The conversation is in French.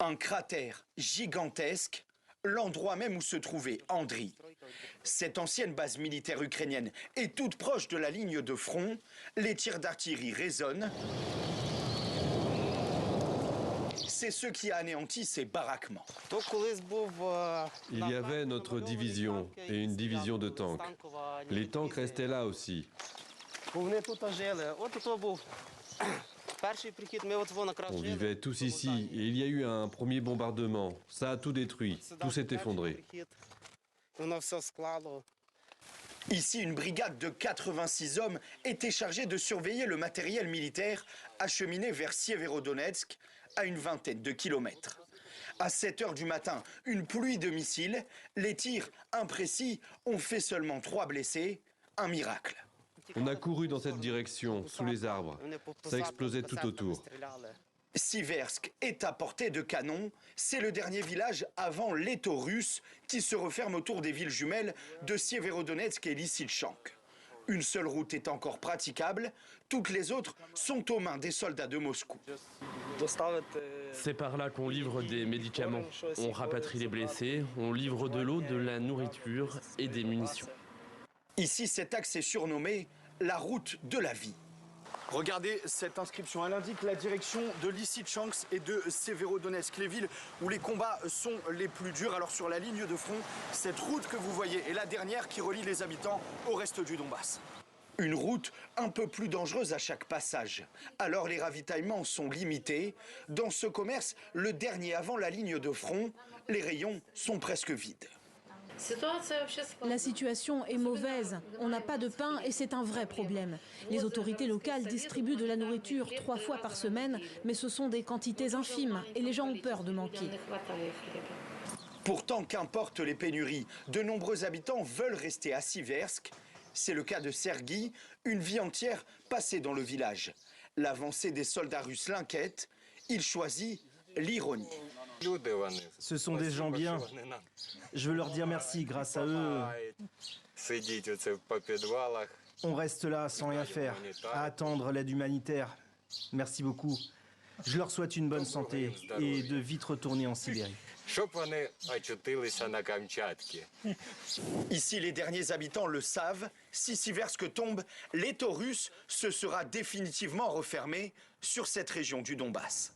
Un cratère gigantesque, l'endroit même où se trouvait Andriy. Cette ancienne base militaire ukrainienne est toute proche de la ligne de front. Les tirs d'artillerie résonnent. C'est ce qui a anéanti ces baraquements. Il y avait notre division et une division de tanks. Les tanks restaient là aussi. On vivait tous ici et il y a eu un premier bombardement. Ça a tout détruit, tout s'est effondré. Ici, une brigade de 86 hommes était chargée de surveiller le matériel militaire acheminé vers Sieverodonetsk, à une vingtaine de kilomètres. À 7 heures du matin, une pluie de missiles, les tirs imprécis ont fait seulement 3 blessés, un miracle. On a couru dans cette direction, sous les arbres. Ça explosait tout autour. Siversk est à portée de canon. C'est le dernier village avant l'étau russe qui se referme autour des villes jumelles de Sieverodonetsk et Lysychansk. Une seule route est encore praticable. Toutes les autres sont aux mains des soldats de Moscou. C'est par là qu'on livre des médicaments. On rapatrie les blessés, on livre de l'eau, de la nourriture et des munitions. Ici, cet axe est surnommé la route de la vie. Regardez cette inscription, elle indique la direction de Lysychansk et de Severodonetsk, les villes où les combats sont les plus durs. Alors sur la ligne de front, cette route que vous voyez est la dernière qui relie les habitants au reste du Donbass. Une route un peu plus dangereuse à chaque passage. Alors les ravitaillements sont limités. Dans ce commerce, le dernier avant la ligne de front, les rayons sont presque vides. La situation est mauvaise. On n'a pas de pain et c'est un vrai problème. Les autorités locales distribuent de la nourriture 3 fois par semaine, mais ce sont des quantités infimes et les gens ont peur de manquer. Pourtant, qu'importe les pénuries, de nombreux habitants veulent rester à Siversk. C'est le cas de Serguy, une vie entière passée dans le village. L'avancée des soldats russes l'inquiète. Il choisit l'ironie. Ce sont des gens bien. Je veux leur dire merci. Grâce à eux, on reste là sans rien faire, à attendre l'aide humanitaire. Merci beaucoup. Je leur souhaite une bonne santé et de vite retourner en Sibérie. Ici, les derniers habitants le savent. Si Siversk tombe, l'étau russe se sera définitivement refermé sur cette région du Donbass.